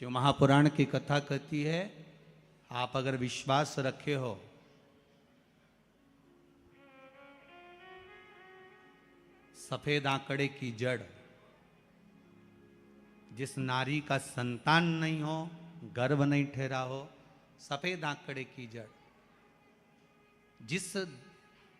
शिव महापुराण की कथा कहती है, आप अगर विश्वास रखे हो सफेद आंकड़े की जड़, जिस नारी का संतान नहीं हो, गर्भ नहीं ठहरा हो, सफेद आंकड़े की जड़, जिस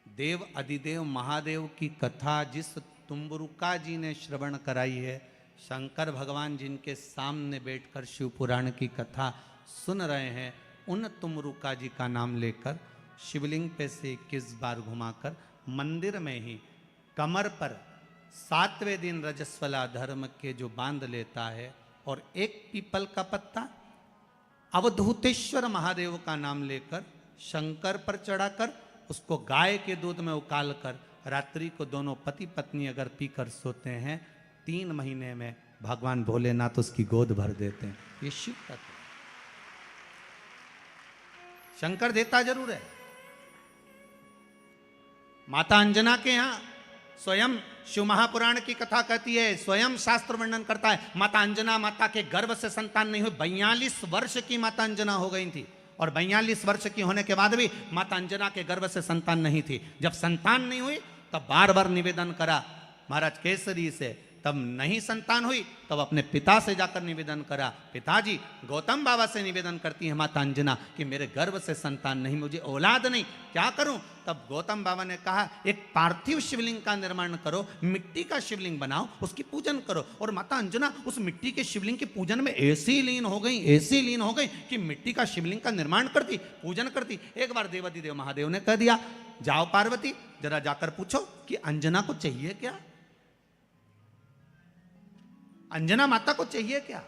देव अधिदेव महादेव की कथा जिस तुम्बरुका जी ने श्रवण कराई है, शंकर भगवान जिनके सामने बैठकर शिव पुराण की कथा सुन रहे हैं, उन तुमरुका जी का नाम लेकर शिवलिंग पे से 21 बार घुमाकर मंदिर में ही कमर पर 7वें दिन रजस्वला धर्म के जो बांध लेता है और एक पीपल का पत्ता अवधूतेश्वर महादेव का नाम लेकर शंकर पर चढ़ाकर उसको गाय के दूध में उकाल कर रात्रि को दोनों पति पत्नी अगर पीकर सोते हैं, 3 महीने में भगवान भोलेनाथ उसकी गोद भर देते हैं। ये शिव तत्व। शंकर देता जरूर है। माता अंजना के यहां स्वयं शिव महापुराण की कथा कहती है, स्वयं शास्त्र वर्णन करता है, माता अंजना माता के गर्भ से संतान नहीं हुई। 42 वर्ष की माता अंजना हो गई थी और 42 वर्ष की होने के बाद भी माता अंजना के गर्भ से संतान नहीं थी। जब संतान नहीं हुई तब बार बार निवेदन करा महाराज केसरी से, तब नहीं संतान हुई तब अपने पिता से जाकर निवेदन करा। पिताजी गौतम बाबा से निवेदन करती है माता अंजना कि मेरे गर्भ से संतान नहीं, मुझे औलाद नहीं, क्या करूं? तब गौतम बाबा ने कहा एक पार्थिव शिवलिंग का निर्माण करो, मिट्टी का शिवलिंग बनाओ, उसकी पूजन करो। और माता अंजना उस मिट्टी के शिवलिंग के पूजन में ऐसी लीन हो गई कि मिट्टी का शिवलिंग का निर्माण करती, पूजन करती। एक बार देवाधिदेव महादेव ने कह दिया, जाओ पार्वती जरा जाकर पूछो कि अंजना को चाहिए क्या, अंजना माता को चाहिए क्या।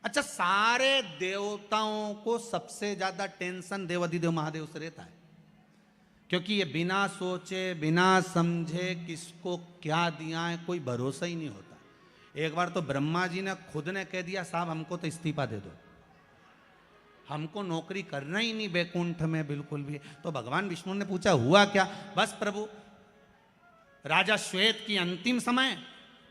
अच्छा, सारे देवताओं को सबसे ज्यादा टेंशन देवाधिदेव महादेव से रहता है, क्योंकि ये बिना सोचे बिना समझे किसको क्या दिया है कोई भरोसा ही नहीं होता। एक बार तो ब्रह्मा जी ने खुद ने कह दिया, साहब हमको तो इस्तीफा दे दो, हमको नौकरी करना ही नहीं बैकुंठ में बिल्कुल भी। तो भगवान विष्णु ने पूछा हुआ क्या? बस प्रभु, राजा श्वेत की अंतिम समय,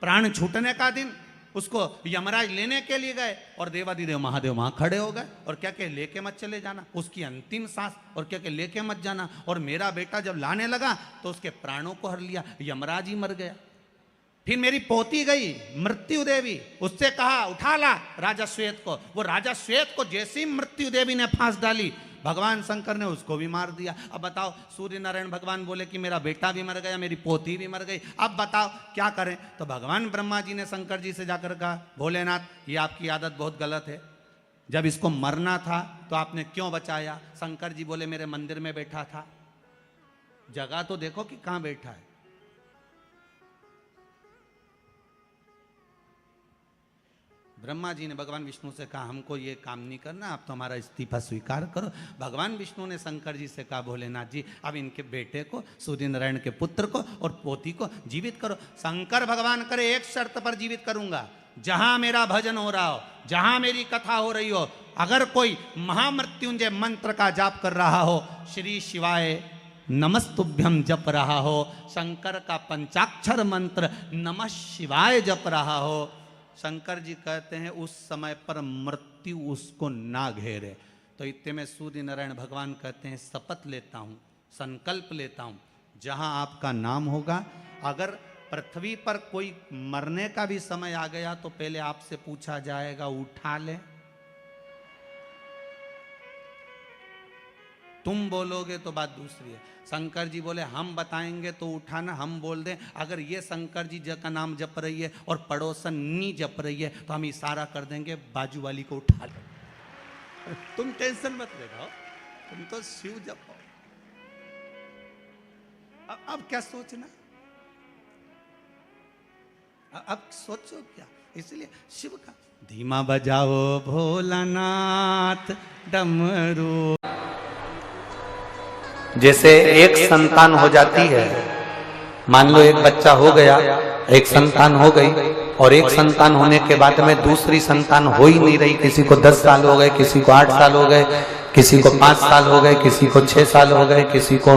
प्राण छूटने का दिन, उसको यमराज लेने के लिए गए और देवाधिदेव महादेव वहां खड़े हो गए और क्या के लेके मत चले जाना, उसकी अंतिम सांस, और क्या के लेके मत जाना। और मेरा बेटा जब लाने लगा तो उसके प्राणों को हर लिया, यमराज ही मर गया। फिर मेरी पोती गई मृत्यु देवी, उससे कहा उठा ला राजा श्वेत को। वो राजा श्वेत को जैसी मृत्यु देवी ने फांस डाली, भगवान शंकर ने उसको भी मार दिया। अब बताओ, सूर्य नारायण भगवान बोले कि मेरा बेटा भी मर गया, मेरी पोती भी मर गई, अब बताओ क्या करें? तो भगवान ब्रह्मा जी ने शंकर जी से जाकर कहा, भोलेनाथ ये आपकी आदत बहुत गलत है, जब इसको मरना था तो आपने क्यों बचाया? शंकर जी बोले मेरे मंदिर में बैठा था, जगह तो देखो कि कहां बैठा है। ब्रह्मा जी ने भगवान विष्णु से कहा हमको ये काम नहीं करना, आप तो हमारा इस्तीफा स्वीकार करो। भगवान विष्णु ने शंकर जी से कहा भोलेनाथ जी अब इनके बेटे को, सूर्य नारायण के पुत्र को और पोती को जीवित करो। शंकर भगवान करे एक शर्त पर जीवित करूंगा, जहां मेरा भजन हो रहा हो, जहां मेरी कथा हो रही हो, अगर कोई महामृत्युंजय मंत्र का जाप कर रहा हो, श्री शिवाय नमस्तुभ्यम जप रहा हो, शंकर का पंचाक्षर मंत्र नमः शिवाय जप रहा हो, शंकर जी कहते हैं उस समय पर मृत्यु उसको ना घेरे। तो इतने में सूर्य नारायण भगवान कहते हैं शपथ लेता हूं, संकल्प लेता हूं, जहां आपका नाम होगा, अगर पृथ्वी पर कोई मरने का भी समय आ गया तो पहले आपसे पूछा जाएगा उठा ले, तुम बोलोगे तो बात दूसरी है। शंकर जी बोले हम बताएंगे तो उठाना, हम बोल दें अगर ये शंकर जी का नाम जप रही है और पड़ोसन नी जप रही है तो हम इशारा कर देंगे बाजू वाली को उठा लो। तुम टेंशन मत लेना, तुम तो शिव जपो। अब क्या सोचना, अब सोचो क्या? इसलिए शिव का धीमा बजाओ भोलानाथ डमरू। जैसे एक संतान हो जाती है, मान लो एक बच्चा हो गया, एक संतान हो गई, और एक संतान होने के बाद में दूसरी संतान हो ही नहीं रही। किसी को 10 साल हो गए, किसी को 8 साल हो गए, किसी को 5 साल हो गए, किसी को 6 साल हो गए, किसी को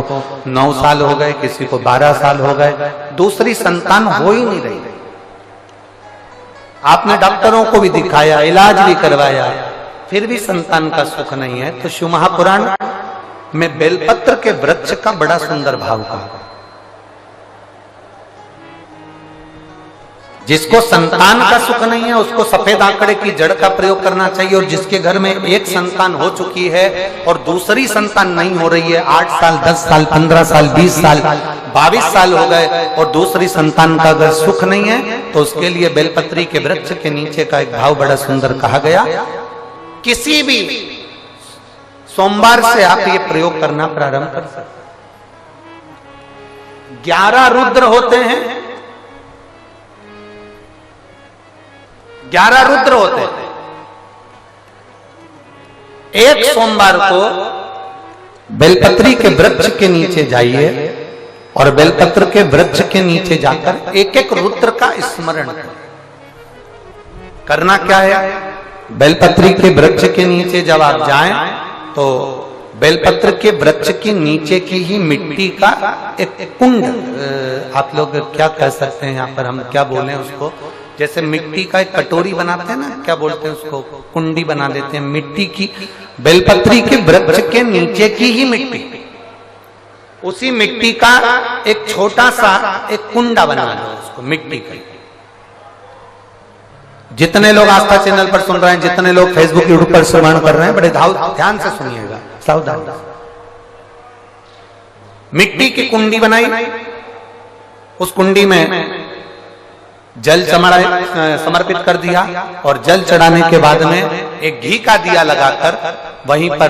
9 साल हो गए, किसी को 12 साल हो गए, दूसरी संतान हो ही नहीं रही। आपने डॉक्टरों को भी दिखाया, इलाज भी करवाया, फिर भी संतान का सुख नहीं है, तो शिव महापुराण में बेलपत्र के वृक्ष का बड़ा सुंदर भाव कहा। जिसको संतान का सुख नहीं है उसको सफेद आंकड़े की जड़ का प्रयोग करना चाहिए, और जिसके घर में एक संतान हो चुकी है और दूसरी संतान नहीं हो रही है, 8 साल 10 साल 15 साल 20 साल 22 साल हो गए और दूसरी संतान का अगर सुख नहीं है, तो उसके लिए बेलपत्री के वृक्ष के नीचे का एक भाव बड़ा सुंदर कहा गया। किसी भी सोमवार से आप ये प्रयोग करना प्रारंभ कर सकते। 11 रुद्र होते हैं, 11 रुद्र होते हैं। एक सोमवार को बेलपत्री के वृक्ष के नीचे जाइए और बेलपत्र के वृक्ष के नीचे जाकर एक एक रुद्र का स्मरण करना। क्या है, बेलपत्री के वृक्ष के नीचे जब आप जाएं तो बेलपत्र के वृक्ष के नीचे की ही मिट्टी का एक कुंड, आप लोग क्या कह सकते हैं, यहाँ पर हम क्या बोलें उसको, जैसे मिट्टी का एक कटोरी बनाते हैं ना, क्या बोलते हैं उसको, कुंडी बना देते हैं मिट्टी की। बेलपत्री के वृक्ष के नीचे की ही मिट्टी, उसी मिट्टी का एक छोटा सा एक कुंडा बना दो उसको मिट्टी का। जितने लोग आस्था चैनल पर सुन रहे हैं, जितने लोग फेसबुक यूट्यूब पर श्रवण कर रहे हैं, बड़े ध्यान से सुनिएगा, सावधान। मिट्टी की कुंडी बनाई, उस कुंडी में जल समर्पित कर दिया और जल चढ़ाने के बाद में एक घी का दिया लगाकर वहीं पर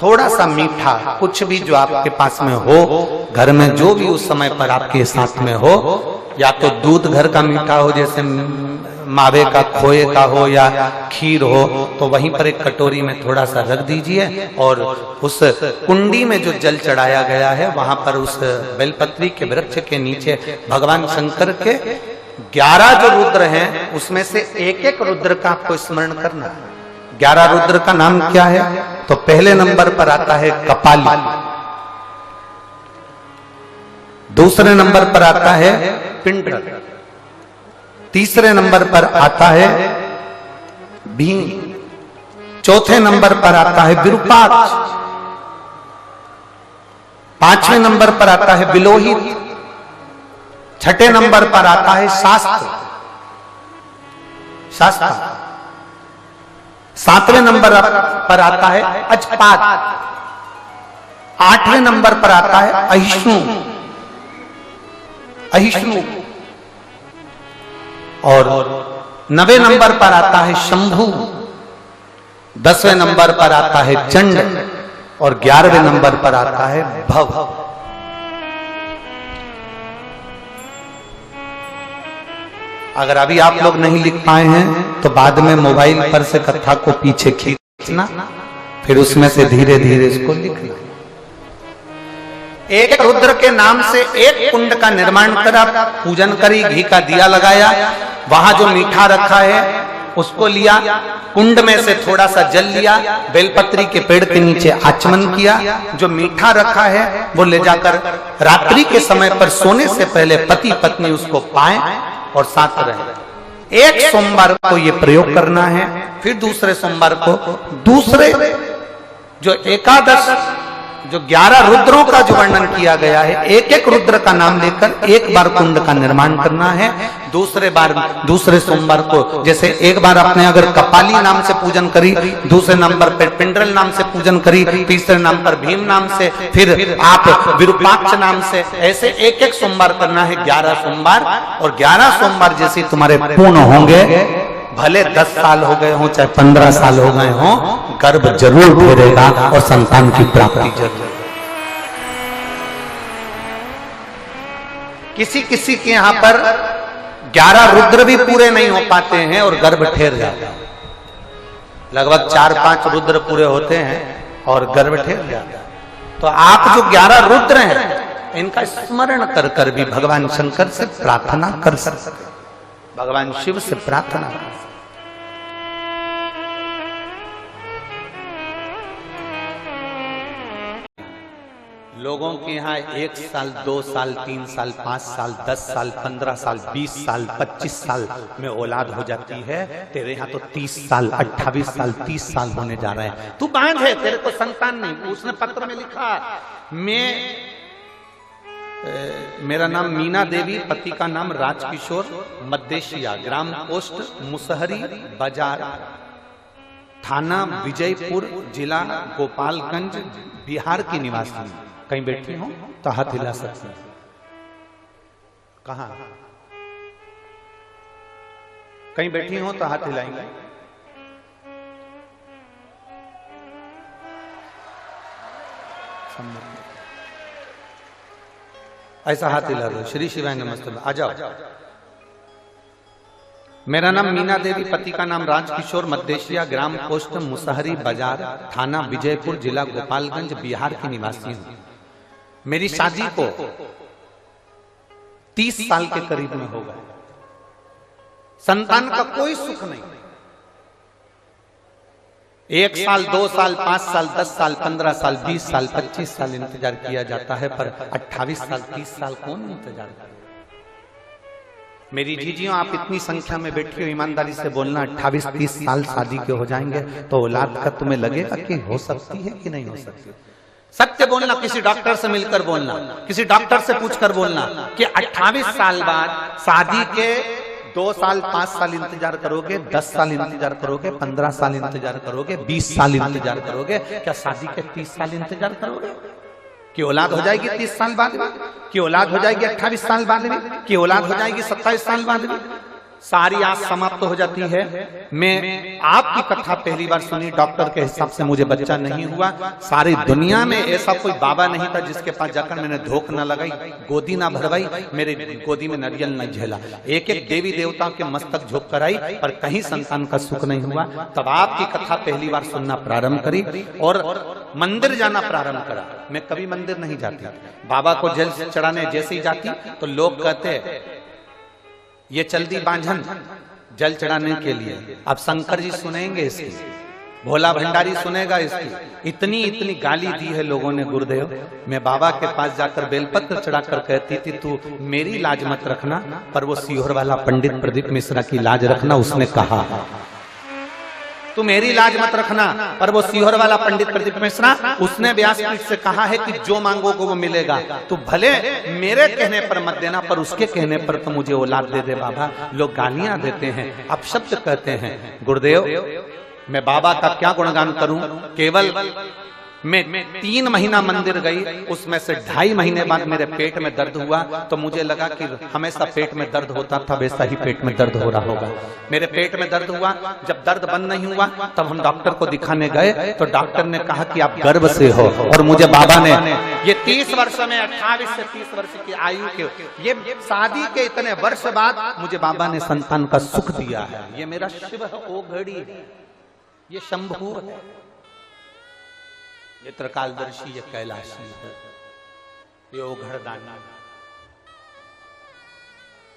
थोड़ा सा मीठा, कुछ भी जो आपके पास में हो, घर में जो भी उस समय पर आपके साथ में हो, या तो दूध घर का मीठा हो, जैसे मावे का, खोए का हो या खीर हो, तो वहीं पर एक कटोरी में थोड़ा सा रख दीजिए और उस कुंडी में जो जल चढ़ाया गया है वहां पर उस बेलपत्री के वृक्ष के नीचे भगवान शंकर के 11 जो रुद्र हैं उसमें से एक एक रुद्र का आपको स्मरण करना। 11 रुद्र का नाम क्या है, तो पहले नंबर पर आता है कपाली, दूसरे नंबर पर आता है पिंडर, तीसरे नंबर पर आता है भीम, चौथे नंबर पर आता है विरूपाक्ष, पांचवें नंबर पर आता है बिलोहित, छठे नंबर पर आता है शास्त्र, सातवें नंबर पर आता है अजपात, आठवें नंबर पर आता है अहिष्णु, और 9वें नंबर पर आता है शंभु, 10वें नंबर पर आता है चंड और 11वें नंबर पर आता है भव। अगर अभी आप लोग नहीं लिख पाए हैं तो बाद में मोबाइल पर से कथा को पीछे खींचना, फिर उसमें से धीरे धीरे इसको लिखना। एक रुद्र के नाम से एक कुंड का निर्माण करा, पूजन करी, घी का दिया लगाया, वहां जो मीठा रखा है उसको लिया, कुंड में से थोड़ा सा जल लिया, बेलपत्री के पेड़ के नीचे आचमन किया, जो मीठा रखा है वो ले जाकर रात्रि के समय पर सोने से पहले पति पत्नी उसको पाएं और साथ रहे। एक सोमवार को ये प्रयोग करना है, फिर दूसरे सोमवार को दूसरे जो एकादश जो 11 रुद्रों का जो वर्णन किया गया है, एक एक रुद्र का नाम लेकर एक बार कुंड का निर्माण करना है। दूसरे सोमवार को, जैसे एक बार आपने अगर कपाली नाम से पूजन करी, दूसरे नंबर पर पिंडरल नाम से पूजन करी, तीसरे नाम पर भीम नाम से, फिर आप विरूपाक्ष नाम से, ऐसे एक एक सोमवार करना है, 11 सोमवार। और 11 सोमवार जैसे तुम्हारे पूर्ण होंगे, भले 10 साल हो गए हो चाहे 15 साल हो गए हो, गर्भ जरूर फेरेगा और संतान की प्राप्ति जरूर। किसी किसी के यहाँ पर 11 रुद्र भी पूरे नहीं हो पाते हैं और गर्भ ठेर जाता है। लगभग 4-5 रुद्र पूरे होते हैं और गर्भ ठेर जाता है। तो आप जो 11 रुद्र हैं इनका स्मरण कर कर भी भगवान शंकर से प्रार्थना कर सकते, भगवान शिव से प्रार्थना कर सकते। लोगों के यहाँ 1 साल 2 साल 3 साल 5 साल 10 साल 15 साल 20 साल 25 साल में औलाद हो जाती है। तेरे यहाँ तो 30 साल 28 साल 30 साल होने जा रहे हैं। तू बांझ है, तेरे को संतान नहीं। उसने पत्र में लिखा, मेरा नाम मीना देवी, पति का नाम राजकिशोर, मद्देशिया, ग्राम पोस्ट मुसहरी बाजार, थाना विजयपुर, जिला गोपालगंज, बिहार की निवासी। कहीं बैठी हो तो हाथ हिला सकते हैं। कहां? कहीं बैठी हो तो हाथ हिलाएंगे। ऐसा हाथ हिला दो। श्री शिवाय नमस्ते। आ जाओ। मेरा नाम मीना देवी, पति का नाम राजकिशोर, मद्देशिया, ग्राम पोस्ट मुसहरी बाजार, थाना विजयपुर, जिला गोपालगंज, बिहार की निवासी हूं। मेरी शादी को 30 साल के करीब में हो गए। संतान का कोई सुख नहीं। 1 साल 2 साल 5 साल 10 साल 15 साल 20 साल 25 साल इंतजार किया जाता है, पर 28 साल 30 साल कौन इंतजार करे? मेरी जीजियों, आप इतनी संख्या में बैठी हो, ईमानदारी से बोलना, 28-30 साल शादी के हो जाएंगे तो औलाद का तुम्हें लगेगा कि हो सकती है कि नहीं हो सकती? सत्य बोलना। किसी डॉक्टर से मिलकर बोलना, किसी डॉक्टर से पूछकर बोलना कि 28 साल बाद शादी के 2 साल 5 साल इंतजार करोगे, 10 साल इंतजार करोगे, 15 साल इंतजार करोगे, 20 साल इंतजार करोगे, क्या शादी के 30 साल इंतजार करोगे? कि औलाद हो जाएगी 30 साल बाद में, कि औलाद हो जाएगी 28 साल बाद में, कि औलाद हो जाएगी 27 साल बाद में? सारी आस समाप्त हो जाती है। मैं आपकी कथा पहली बार सुनी, डॉक्टर के हिसाब से मुझे बच्चा नहीं हुआ। सारी दुनिया में ऐसा कोई बाबा नहीं था जिसके पास जाकर मैंने धोख न लगाई, गोदी ना भरवाई, मेरे गोदी में नारियल न झेला। एक एक देवी देवता के मस्तक झुक कर आई, पर कहीं संतान का सुख नहीं हुआ। तब आपकी कथा पहली बार सुनना प्रारंभ करी और मंदिर जाना प्रारंभ करा। मैं कभी मंदिर नहीं जाती, बाबा को जल चढ़ाने जैसे ही जाती तो लोग कहते ये चल दी बांझन जल चढ़ाने के लिए। अब शंकर जी सुनेंगे इसकी, भोला भंडारी सुनेगा इसकी। इतनी इतनी गाली दी है लोगों ने गुरुदेव। मैं बाबा के पास जाकर बेलपत्र चढ़ाकर कहती थी तू मेरी लाज मत रखना, पर वो सीहोर वाला पंडित प्रदीप मिश्रा की लाज रखना। उसने कहा तू मेरी लाज मत रखना, पर वो सीहोर वाला पंडित प्रदीप मिश्रा, उसने व्यासपीठ से कहा है कि जो मांगोगे वो मिलेगा। तो भले मेरे कहने पर मत देना, पर उसके कहने पर तो मुझे औलाद दे दे बाबा। लोग गालियां देते हैं, अपशब्द कहते हैं। गुरुदेव, मैं बाबा का क्या गुणगान करूं? केवल मैं 3 महीना मंदिर गई, उसमें से 2.5 महीने बाद मेरे पेट में दर्द हुआ, तो मुझे लगा कि हमेशा पेट में दर्द होता था, वैसा ही पेट में दर्द हो रहा होगा। मेरे पेट में दर्द हुआ, जब दर्द बंद नहीं हुआ तब हम डॉक्टर को दिखाने गए, तो डॉक्टर ने कहा कि आप गर्भ से हो। और मुझे बाबा ने ये 30 वर्ष में 28 से 30 वर्ष की आयु के, ये शादी के इतने वर्ष बाद मुझे बाबा ने संतान का सुख दिया है। ये मेरा शिव ओ घड़ी है, ये शंभु है, ये त्रिकालदर्शी, ये कैलाशी है, ये ओघड़दानी।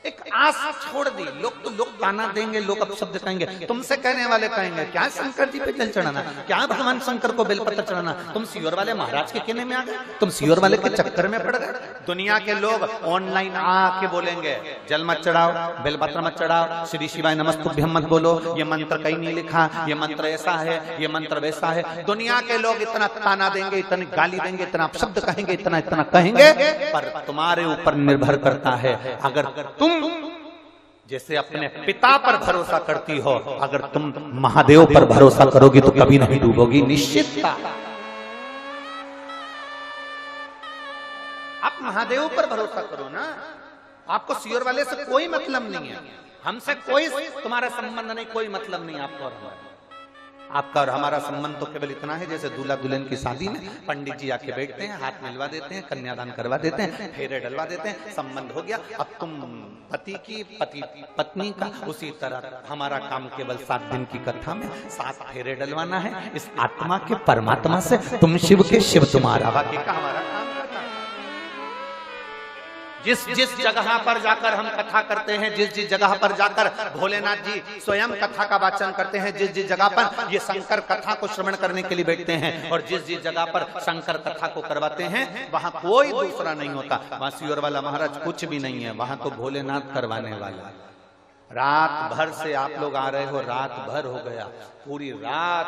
एक आस छोड़ दी। लोग ताना देंगे, लोग अपशब्द कहेंगे, तुमसे कहने वाले कहेंगे क्या शंकर जी पे जल चढ़ाना, क्या भगवान शंकर को बेलपत्र चढ़ाना, तुम सीहोर वाले महाराज के कहने में आ गए, तुम सीहोर वाले के चक्कर में पड़ गए। दुनिया के लोग ऑनलाइन आके बोलेंगे जल मत चढ़ाओ, बेलपत्र मत चढ़ाओ, श्री शिवाय नमस्तुभ्यम मत बोलो, ये मंत्र कहीं नहीं लिखा, ये मंत्र ऐसा है, ये मंत्र वैसा है। दुनिया के लोग इतना ताना देंगे, इतनी गाली देंगे, इतना अपशब्द कहेंगे, इतना इतना कहेंगे, पर तुम्हारे ऊपर निर्भर करता है। अगर तुम जैसे अपने पिता पर भरोसा करती हो, अगर तुम महादेव पर भरोसा करोगी तो कभी नहीं डूबोगी, निश्चितता। आप महादेव पर भरोसा करो ना, आपको सीहोर वाले से कोई मतलब नहीं है, हमसे कोई तुम्हारा संबंध नहीं, कोई मतलब नहीं आपको और हमारा। आपका और हमारा संबंध तो केवल इतना है, जैसे दूल्हा दुल्हन की शादी में पंडित जी आके बैठते हैं, हाथ मिलवा देते हैं, कन्यादान करवा देते हैं, फेरे डलवा देते हैं, संबंध हो गया। अब तुम पति की, पति पत्नी का, उसी तरह हमारा काम केवल 7 दिन की कथा में 7 फेरे डलवाना है। इस आत्मा के परमात्मा से, तुम शिव के शिव तुम्हारा, बाकी का हमारा काम करना। जिस जिस जगह पर जाकर हम कथा करते हैं, जिस जिस जगह पर जाकर भोलेनाथ जी स्वयं कथा का वाचन करते हैं, जिस जिस जगह पर ये शंकर कथा को श्रवण करने के लिए बैठते हैं और जिस जिस जगह पर शंकर कथा को करवाते हैं, वहां कोई दूसरा नहीं होता। वहां सियोर वाला महाराज कुछ भी नहीं है, वहां तो भोलेनाथ करवाने वाला। रात भर से आप लोग आ रहे हो, रात भर हो गया, पूरी रात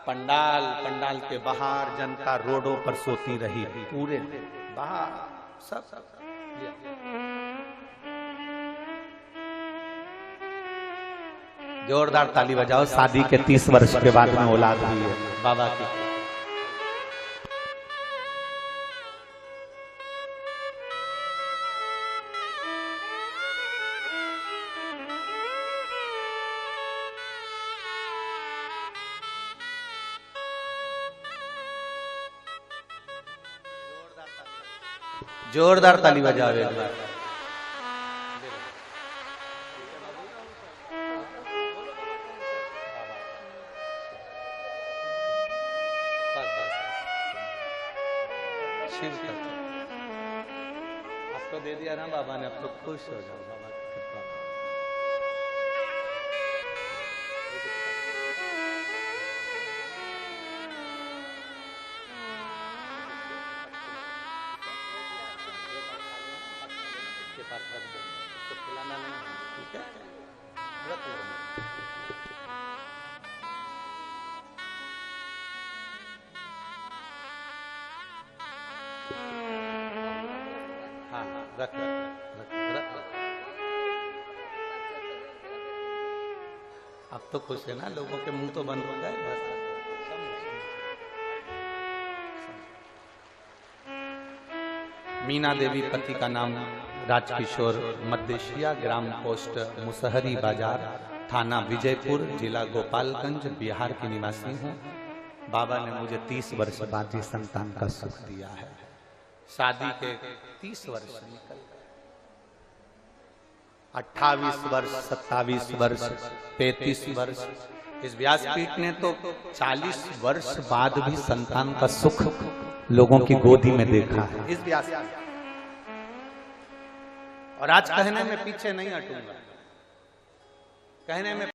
पंडाल के बाहर जनता रोडों पर सोती रही, पूरे बाहर सब। जोरदार ताली बजाओ, शादी के 30 वर्ष के बाद में औलाद हुई है बाबा की। जोरदार ताली बजाओ एक बार। आपको दे दिया ना बाबा ने, अब तो खुश हो जाओ बाबा की कृपा। पास रख दो, उसको खिलाना नहीं, ठीक है? रख लो। हाँ रख रख। अब तो खुश है ना, लोगों के मुंह तो बंद हो गए बस। मीना देवी, पति का नाम राजकिशोर, मध्यशिया, ग्राम पोस्ट मुसहरी बाजार, थाना विजयपुर, जिला गोपालगंज, बिहार की निवासी हूँ। बाबा ने मुझे 30 वर्ष बाद संतान का सुख दिया है। शादी के 30 वर्ष निकल गए, 28 वर्ष, 27 वर्ष, 35 वर्ष। इस व्यासपीठ ने तो 40 वर्ष बाद भी संतान का सुख लोगों की गोदी में देखा है इस व्यासपीठ। और आज कहने में पीछे नहीं हटूंगा, कहने में